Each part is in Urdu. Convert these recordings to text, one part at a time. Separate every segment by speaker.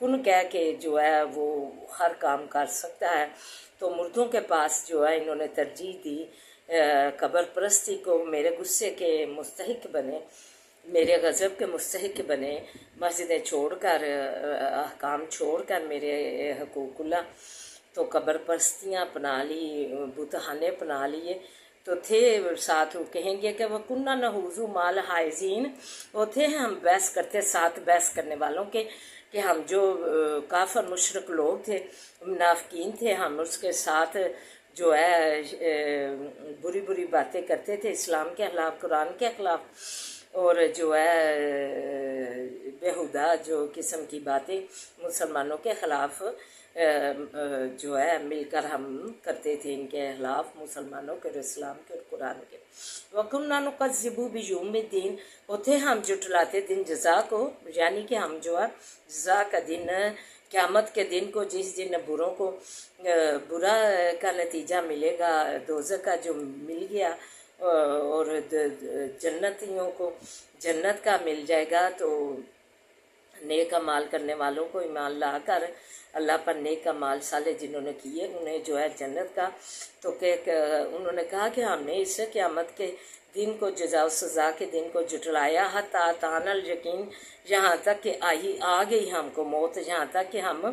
Speaker 1: کن کہہ کے جو ہے وہ ہر کام کر سکتا ہے۔ تو مردوں کے پاس جو ہے انہوں نے ترجیح دی، قبر پرستی کو، میرے غصے کے مستحق بنے، میرے غضب کے مستحق بنے، مسجدیں چھوڑ کر، احکام چھوڑ کر میرے حقوق اللہ، تو قبر پرستیاں اپنا لی، بتخانے اپنا لیے۔ تو تھے ساتھ، وہ کہیں گے کہ وہ کنہ نحوزو مال حائزین، وہ تھے ہم بحث کرتے ساتھ بحث کرنے والوں کے، کہ ہم جو کافر مشرک لوگ تھے، منافقین تھے، ہم اس کے ساتھ جو ہے بری بری باتیں کرتے تھے اسلام کے خلاف، قرآن کے خلاف، اور جو ہے بیہودہ جو قسم کی باتیں مسلمانوں کے خلاف جو ہے مل کر ہم کرتے تھے ان کے خلاف، مسلمانوں کے اور اسلام کے اور قرآن کے۔ وَكُنَّا نُكَذِّبُ بِيَوْمِ الدِّينِ، وہ تھے ہم جھٹلاتے دن جزا کو، یعنی کہ ہم جو ہے جزا کا دن، قیامت کے دن کو، جس دن بروں کو برا کا نتیجہ ملے گا، دوزخ کا جو مل گیا، اور جنتیوں کو جنت کا مل جائے گا، تو نیک اعمال کرنے والوں کو ایمان لا کر اللہ پر نیک اعمال صالح جنہوں نے کیے انہیں جو ہے جنت کا، تو کہ انہوں نے کہا کہ ہم نے اس قیامت کے دن کو، جزا و سزا کے دن کو جھٹلایا، حتی اتانا الیقین، یہاں تک کہ آ گئی ہم کو موت، یہاں تک کہ ہم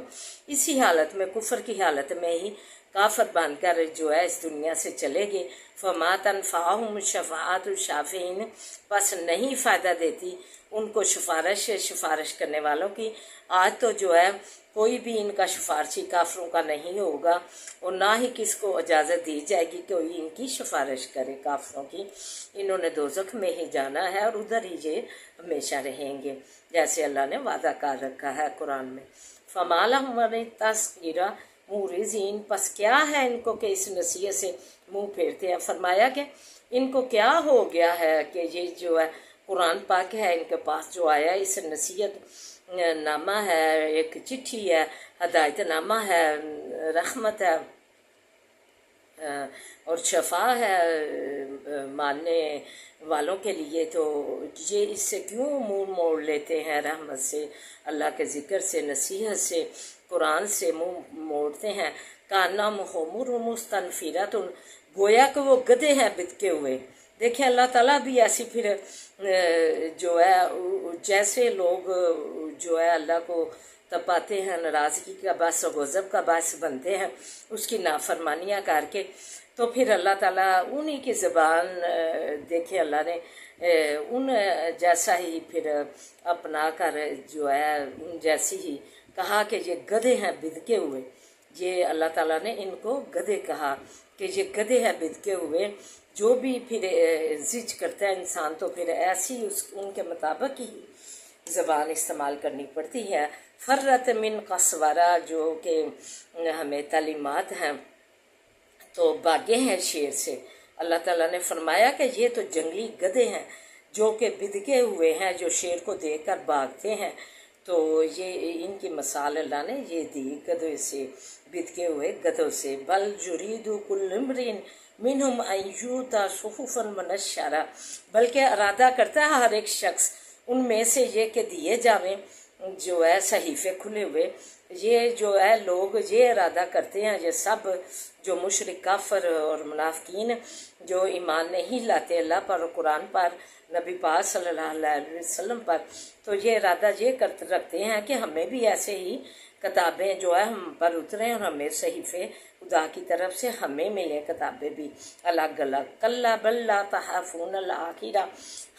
Speaker 1: اسی حالت میں، کفر کی حالت میں ہی کافر بن کر جو ہے اس دنیا سے چلے گئے۔ فما تنفعہم شفاعت الشافعین، پس نہیں فائدہ دیتی ان کو سفارش کرنے والوں کی۔ آج تو جو ہے کوئی بھی ان کا سفارشی کافروں کا نہیں ہوگا، اور نہ ہی کس کو اجازت دی جائے گی کہ کوئی ان کی سفارش کرے کافروں کی۔ انہوں نے دوزخ میں ہی جانا ہے اور ادھر ہی یہ ہمیشہ رہیں گے، جیسے اللہ نے وعدہ کر رکھا ہے قرآن میں۔ فَمَا لَهُمْ عَنِ التَّذْكِرَةِ مُعْرِضِينَ، پس کیا ہے ان کو کہ اس نصیحت سے منہ پھیرتے ہیں۔ فرمایا کہ ان کو کیا ہو گیا ہے کہ یہ جو ہے قرآن پاک ہے ان کے پاس جو آیا، اس نصیحت نامہ ہے، ایک چٹھی ہے، ہدایت نامہ ہے، رحمت ہے اور شفا ہے ماننے والوں کے لیے، تو یہ اس سے کیوں منہ موڑ لیتے ہیں؟ رحمت سے، اللہ کے ذکر سے، نصیحت سے، قرآن سے منہ موڑتے ہیں۔ کانہم حمر مستنفرۃ، گویا کہ وہ گدھے ہیں بتکے ہوئے۔ دیکھیں اللہ تعالیٰ بھی ایسی پھر جو ہے جیسے لوگ جو ہے اللہ کو تپاتے ہیں، ناراضگی کا باعث، غضب کا باعث بنتے ہیں اس کی نافرمانیاں کر کے، تو پھر اللہ تعالیٰ انہی کی زبان دیکھے اللہ نے ان جیسا ہی پھر اپنا کر جو ہے ان جیسی ہی کہا کہ یہ گدھے ہیں بدکے ہوئے۔ یہ اللہ تعالیٰ نے ان کو گدھے کہا کہ یہ گدھے ہیں بدکے ہوئے۔ جو بھی پھر زج کرتا ہے انسان تو پھر ایسی ان کے مطابق ہی زبان استعمال کرنی پڑتی ہے۔ فرت من قسورہ، جو کہ ہمیں تعلیمات ہیں، تو بھاگے ہیں شیر سے۔ اللہ تعالیٰ نے فرمایا کہ یہ تو جنگلی گدھے ہیں جو کہ بدکے ہوئے ہیں، جو شیر کو دیکھ کر بھاگتے ہیں۔ تو یہ ان کی مثال اللہ نے یہ دی گدھے سے، بدکے ہوئے گدھوں سے۔ بل یرید کل امرئ منہم ان یؤتی صحفا منشرہ، بلکہ ارادہ کرتا ہے ہر ایک شخص ان میں سے یہ کہ دیے جاویں جو ہے صحیفے کھلے ہوئے۔ یہ جو ہے لوگ یہ ارادہ کرتے ہیں، یہ سب جو مشرک کافر اور منافقین جو ایمان نہیں لاتے اللہ پر اور قرآن پر، نبی پاک صلی اللہ علیہ وسلم پر، تو یہ ارادہ یہ رکھتے ہیں کہ ہمیں بھی ایسے ہی کتابیں جو ہے ہم پر اتریں اور ہمیں صحیفے خدا کی طرف سے ہمیں ملیں، کتابیں بھی الگ الگ۔ کلا بل لا تخافون الآخرہ،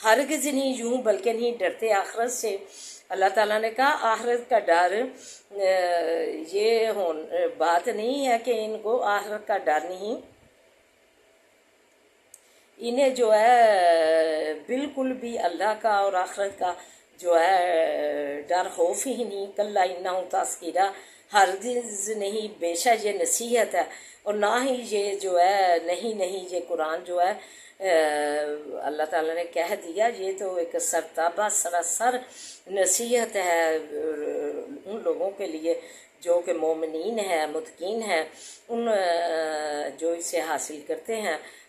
Speaker 1: ہرگز نہیں یوں بلکہ نہیں ڈرتے آخرت سے۔ اللہ تعالیٰ نے کہا آخرت کا ڈر یہ بات نہیں ہے کہ ان کو آخرت کا ڈر نہیں، انہیں جو ہے بالکل بھی اللہ کا اور آخرت کا جو ہے ڈر خوف ہی نہیں۔ کلا انہ تذکرہ، ہرگز نہیں، بے شک یہ نصیحت ہے، اور نہ ہی یہ جو ہے نہیں یہ قرآن جو ہے اللہ تعالیٰ نے کہہ دیا یہ تو ایک سرتابہ سراسر نصیحت ہے ان لوگوں کے لیے جو کہ مومنین ہیں، متقین ہیں، ان جو اسے حاصل کرتے ہیں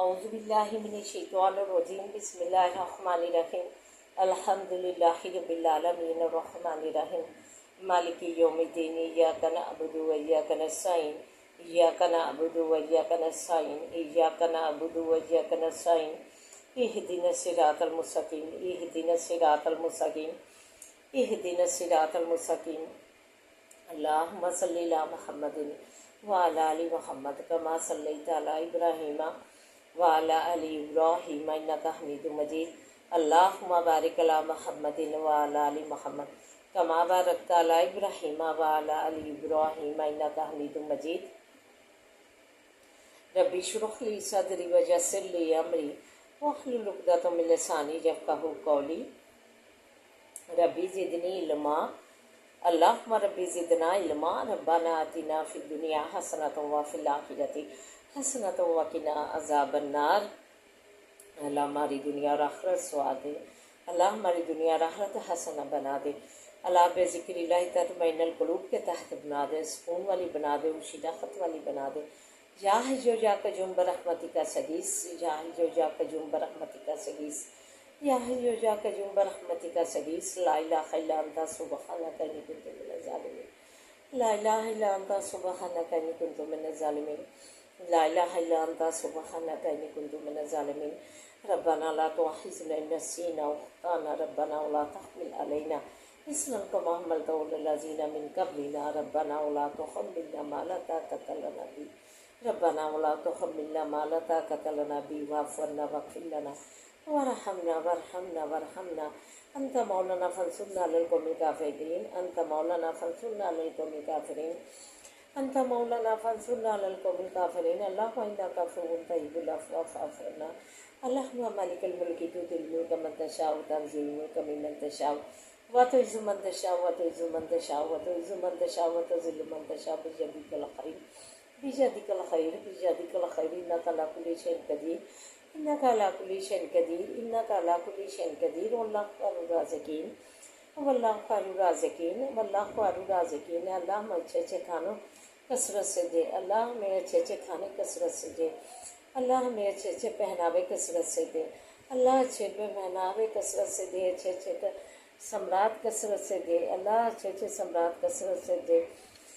Speaker 1: اعوذ باللہ من الشیطان الرجیم بسم اللہ الرحمن الرحیم الحمد للہ رب العالمین الرحمن الرحیم مالک یوم الدین ایاک نعبد و ایاک نستعین ایاک نعبد و ایاک نستعین ایاک نعبد و ایاک نستعین اہدنا الصراط المستقیم اہدنا الصراط المستقیم اہدنا الصراط المستقیم اللہم صلی علی محمد وعلی آل محمد کما صلیت علی ابراہیم وعلی آل ابراہیم انک حمید مجید اللہم بارک علی محمد وعلی آل محمد کما بارکت علی ابراہیم وعلی آل ابراہیم انک حمید مجید رب اشرح لی صدری ویسر لی امری واحلل عقدۃ من لسانی یفقہوا قولی ربی زدنی علما اللہم ربی زدنا علما ربنا آتنا فی الدنیا حسنۃ وفی الآخرۃ حسنۃ وقنا عذاب النار۔ اللہ ہماری دنیا اور آخرت سواد دے، اللہ ہماری دنیا اور آخرت حسنہ بنا دے، اللہ بے ذکر اللہ تطمئن القلوب کے تحت بنا دے، سکون والی بنا دے، شناخت والی بنا دے۔ یا حی یا قیوم برحمتک استغیث، یا حی یا قیوم برحمتک استغیث، یا حی یا قیوم برحمتک استغیث، لا الہ الا انت سبحانک انی کنت من الظالمین، لا الہ الا انت سبحانک انی کنت من الظالمین، لا الہ الا انت سبحانک انی کنت من الظالمین۔ ربنا لا تؤاخذنا ان نسینا او اخطانا، ربنا ولا تحمل علینا اصرا کما حملته على الذین من قبلنا، ربنا ولا تحملنا ما لا طاقة لنا به، ربنا ولا تحملنا ما لا طاقة لنا به واعف عنا واغفر لنا وارحمنا انت مولانا فانصرنا على القوم الكافرين، انت مولانا فانصرنا على القوم الكافرين، انت مولانا فانصرنا على القوم الكافرين، اللهم انك عفو تحب العفو فاعف عنا، اللهم مالك الملك تؤتي الملك من تشاء وتنزع الملك ممن تشاء وتعز من تشاء وتعز من تشاء وتعز من تشاء وتذل من تشاء بيدك الخير بيدك الخير بيدك الخير انك على كل شيء قدير انك على كل شيء قدير انك على كل شيء قدير والله خير الرازقين واللہ خیر الرازقین واللہ خیر الرازقین۔ اللہ ہمیں اچھے اچھے کھانوں کثرت سے دے، اللہ ہمیں اچھے اچھے کھانے کثرت سے دے، اللہ ہمیں اچھے اچھے پہناوے کثرت سے دے، اللہ اچھے پہناوے کثرت سے دے، اچھے اچھے ثمرات کثرت سے دے، اللہ اچھے اچھے ثمرات کثرت سے دے،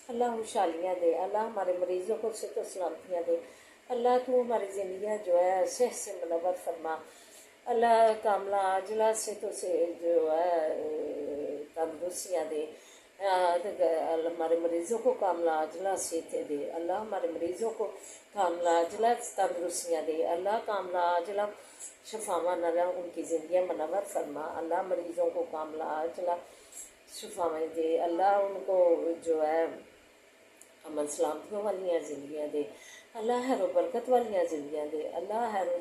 Speaker 1: اللہ خوشحالیاں دے، اللہ ہمارے مریضوں کو صحت و سلامتیاں دے، اللہ تو ہماری زندگیاں جو ہے صحت سے منور فرما، اللہ کاملہ عاجلہ صحتوں سے جو ہے تندرستیاں دے، ہمارے مریضوں کو کاملہ عاجلہ صحتیں دے، اللہ ہمارے مریضوں کو کاملہ عاجلہ تندرستیاں دے، اللہ کاملہ عاجلہ شفاواں اللہ ان کی زندگیاں منور فرما، اللہ مریضوں کو کاملہ عاجلہ شفاویں دے، اللہ ان کو جو ہے امن سلامتیوں والیاں زندگیاں دے، اللہ خیر و برکت والیاں زندگیاں دے، اللہ خیر و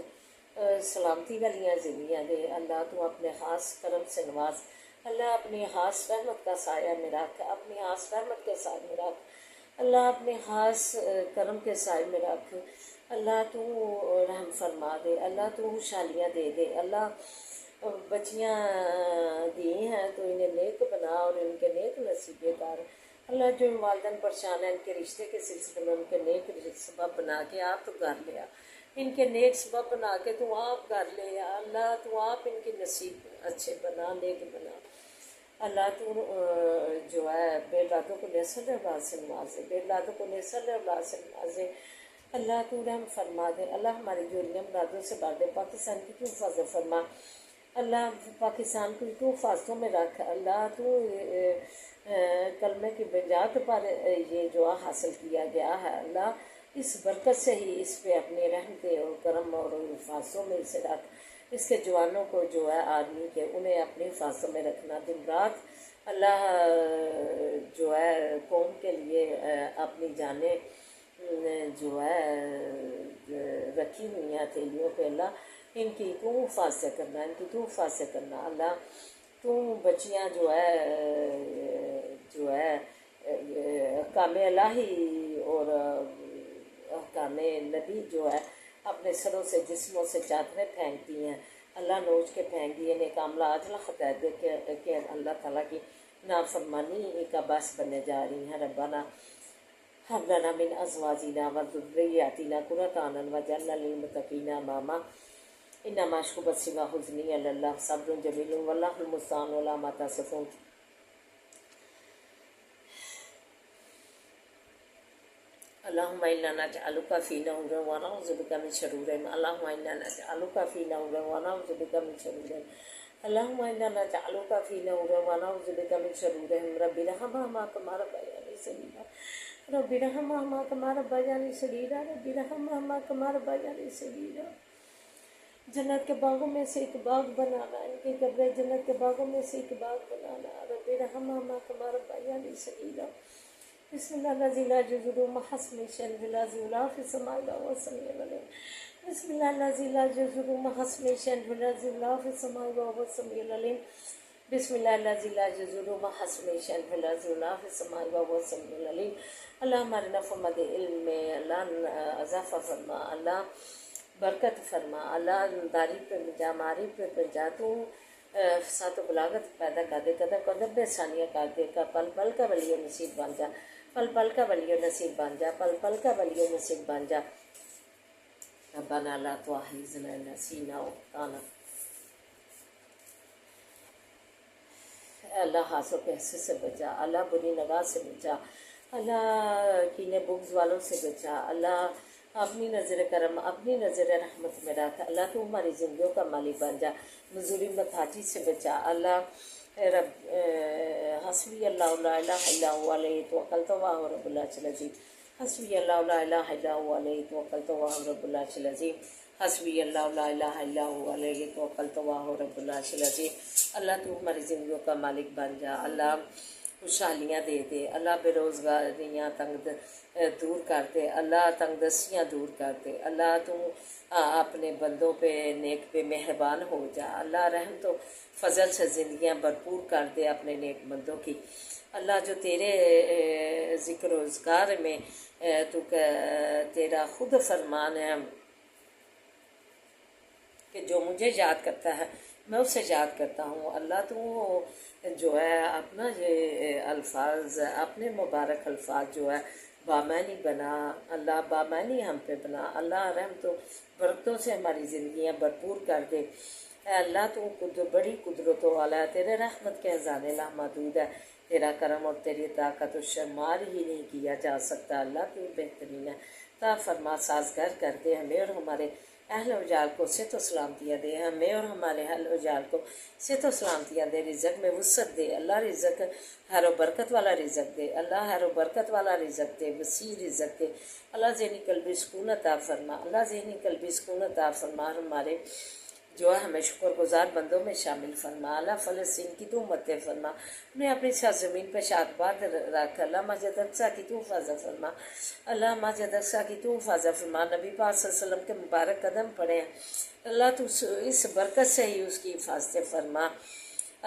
Speaker 1: سلامتی والیاں زندگیاں دے، اللہ تو اپنے خاص کرم سے نواز، اللہ اپنی خاص رحمت کا سایہ میں رکھ، اپنی خاص رحمت کے سائے میں رکھ، اللہ اپنے خاص کرم کے سائے میں رکھ، اللہ تو رحم فرما دے، اللہ تو خوشحالیاں دے دے، اللہ بچیاں دی ہیں تو انہیں نیک بنا اور ان کے نیک نصیبے کر، اللہ جو والدین پریشان ہیں ان کے رشتے کے سلسلے میں ان کے نیک سبب بنا کے آپ تو کر لیا، ان کے نیک سبب بنا کے تو آپ کر لے یا اللہ، تو آپ ان کے نصیب اچھے بنا، نیک بنا، اللہ تو جو ہے بے اولادوں کو نسل اولاد سے نوازے، بے اولادوں کو نسل اولاد سے نوازے، اللہ تو رحم فرما دے، اللہ ہماری جوڑیاں اولادوں سے بھر دے، پاکستان کی تو حفاظت فرما، اللہ پاکستان کو تو حفاظتوں میں رکھ، اللہ تو کلمے کی بنیاد پر یہ جو حاصل کیا گیا ہے، اللہ اس برکت سے ہی اس پہ اپنے رحمت اور کرم اور حفاظتوں میں اسے رکھ، اس کے جوانوں کو جو ہے آدمی کے انہیں اپنی حفاظتوں میں رکھنا، دن رات اللہ جو ہے قوم کے لیے اپنی جانیں جو ہے رکھی ہوئی ہیں ہتھیلیوں پہ، اللہ ان کی تو حفاظت کرنا، ان کی تو حفاظت کرنا، اللہ تو بچیاں جو ہے احکام الہی اور احکام نبی جو ہے اپنے سروں سے جسموں سے چادریں پھینکتی ہیں، اللہ نوچ کے پھینک دیے، انہیں کاملہ عاجلہ خطۂ دے کہ اللہ تعالیٰ کی نافرمانی کا باعث بننے جا رہی ہیں۔ ربنا هب لنا من ازواجنا وذرياتنا قرة اعين واجعلنا للمتقين اماما انما اشكو بثي وحزني الى الله صبر جميل والله المستعان على ما تصفون اللهم انا نجعلك في نور ونعوذ بك من شرورهم اللهم انا نجعلك في نور ونعوذ بك من شرورهم اللهم انا نجعلك في نور ونعوذ بك من شرورهم رب ارحمهما كما ربياني صغيرا رب ارحمهما كما ربياني صغيرا رب ارحمهما كما ربياني صغيرا جنت کے باغوں میں سے ایک باغ بنانا ان کی قبریں جنت کے باغوں میں سے ایک باغ بنانا رب ارحمهما كما ربياني صغيرا بسم الله الذي لا يجوز محسن شيء ولا زولا في السماء والسميع العليم بسم الله الذي لا يجوز محسن شيء ولا زولا في السماء والسميع العليم بسم الله الذي لا يجوز محسن شيء ولا زولا في السماء والسميع العليم اللهم ارنا فمد علم اللہ اضافہ فرما اللہ برکت فرما اللہ داری پہ بجا ماری پہ بجا تو فساد و بلاغت پیدا کر دے قدر قدر بے ثانیہ کر دے کا پل پل کا ولی نصیب بن جا پل پل کا ولی نصیب بن جا پل پل کا ولی نصیب بن جا ربنا لا تؤاخذنا ان نسينا واخطانا اللہ ہاسو پیسے سے بچا اللہ بری نگاہ سے بچا اللہ کینے بغض والوں سے بچا اللہ اپنی نظر کرم اپنی نظر رحمت میں رکھ اللہ تو ہماری زندگیوں کا مالک بن جا مزوری متاجی سے بچا اللہ رب حسبی اللہ لا الہ الا هو علیہ توکلت وهو رب العرش العظیم حسبی اللہ لا الہ الا هو علیہ توکلت وهو رب العرش العظیم حسبی اللہ لا الہ الا هو علیہ توکلت وهو رب العرش العظیم اللہ تو ہماری زندگیوں کا مالک بن جا اللہ خوشحالیاں دے دے اللہ بے روزگاریاں تنگ دور کر دے اللہ تنگ دستیاں دور کر دے اللہ تو اپنے بندوں پہ نیک پہ مہربان ہو جا اللہ رحم تو فضل سے زندگیاں بھرپور کر دے اپنے نیک بندوں کی اللہ جو تیرے ذکر و اذکار میں تو تیرا خود فرمان ہے کہ جو مجھے یاد کرتا ہے میں اسے یاد کرتا ہوں اللہ تو جو ہے اپنا یہ الفاظ اپنے مبارک الفاظ جو ہے بامعنی بنا اللہ بامعنی ہم پہ بنا اللہ رحم تو برکتوں سے ہماری زندگیاں بھرپور کر دے اے اللہ تو بڑی قدرتوں والا ہے تیرے رحمت کے خزانے لامحدود ہے تیرا کرم اور تیری طاقت و شمار ہی نہیں کیا جا سکتا اللہ تو بہترین ہے تا فرما سازگار کر دے ہمیں اور ہمارے اہل و جال کو صحت و سلامتیاں دے ہمیں اور ہمارے اہل و جال کو صحت و سلامتیاں دے رزق میں وسعت دے اللہ رزق ہر و برکت والا رزق دے اللہ ہر و برکت والا رزق دے وسیع رزق دے اللہ ذہنی قلبی سکون عطا فرما اللہ ذہنی قلبی سکون عطا فرما ہمارے جو ہے ہمیں شکر گزار بندوں میں شامل فرما اللہ فلسطین کی تو امتیں فرما انہیں اپنی سرزمین پہ شادباد رکھ اللہ مسجد اقصیٰ کی تو حفاظت فرما اللہ مسجد اقصیٰ کی تو حفاظت فرما نبی پاک صلی اللہ علیہ وسلم کے مبارک قدم پڑے ہیں اللہ تو اس برکت سے ہی اس کی حفاظت فرما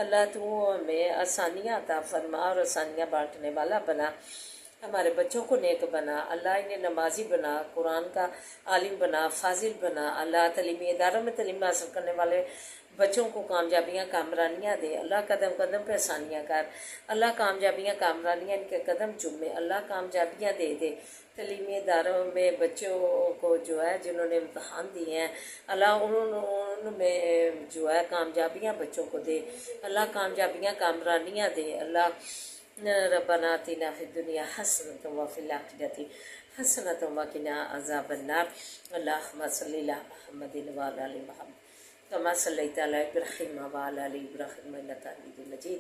Speaker 1: اللہ تو ہمیں آسانیاں عطا فرما اور آسانیاں بانٹنے والا بنا ہمارے بچوں کو نیک بنا اللہ انہیں نمازی بنا قرآن کا عالم بنا فاضل بنا اللہ تعلیمی اداروں میں تعلیم حاصل کرنے والے بچوں کو کامیابیاں کامرانیاں دے اللہ قدم قدم پہ آسانیاں کر اللہ کامیابیاں کامرانیاں ان کے قدم چومے اللہ کامیابیاں دے دے تعلیمی اداروں میں بچوں کو جو ہے جنہوں نے امتحان دیے ہیں اللہ ان میں جو ہے کامیابیاں بچوں کو دے اللہ کامیابیاں کامرانیاں دے اللہ ربنا آتنا فی الدنیا حسنۃ وفی الآخرۃ حسنۃ وقنا عذاب النار اللہم صلی علی محمد وعلی آل محمد کما صلیت علی ابراہیم وعلی آل ابراہیم انک حمید مجید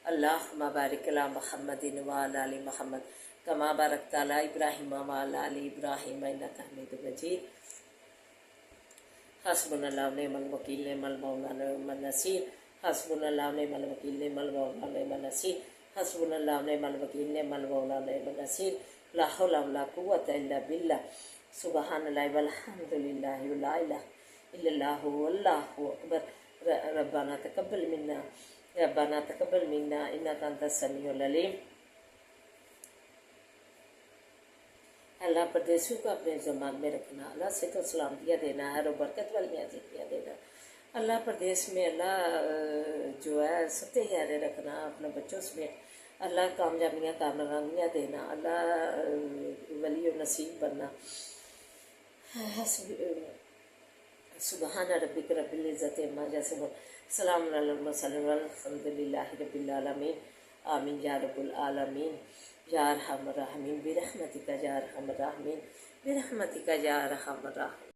Speaker 1: اللہم بارک علی محمد وعلی آل محمد کما بارکت علی ابراہیم وعلی آل ابراہیم انک حمید مجید حسبنا اللہ ونعم الوکیل نعم المولا نعم النصیر حسبنا اللہ ونعم الوکیل نعم المولا نعم النصیر حسبنا اللہ ونعم الوکیل نعم المولا نعم النصیر لا حول ولا قوۃ الا باللہ سبحان اللہ والحمد للہ ولا الہ الا اللہ واللہ اکبر ربنا تقبل منا انک انت السمیع العلیم اللہ پردیسیوں کو اپنے زمان میں رکھنا اللہ صحت و سلامتیاں دینا ہے اور برکت والیاں زندگیاں دینا اللہ پردیس میں اللہ جو ہے ستے گہرے رکھنا اپنے بچوں سمیت اللہ کامیابیاں کامیابیاں دینا، اللہ ولی و نصیب بننا۔ سبحان ربک رب العزت عما یصفون، سلام علی المرسلین والحمد للہ رب العالمین، آمین یا رب العالمین یا ارحم الراحمین، برحمتک یا ارحم الراحمین، برحمتک یا ارحم الراحمین۔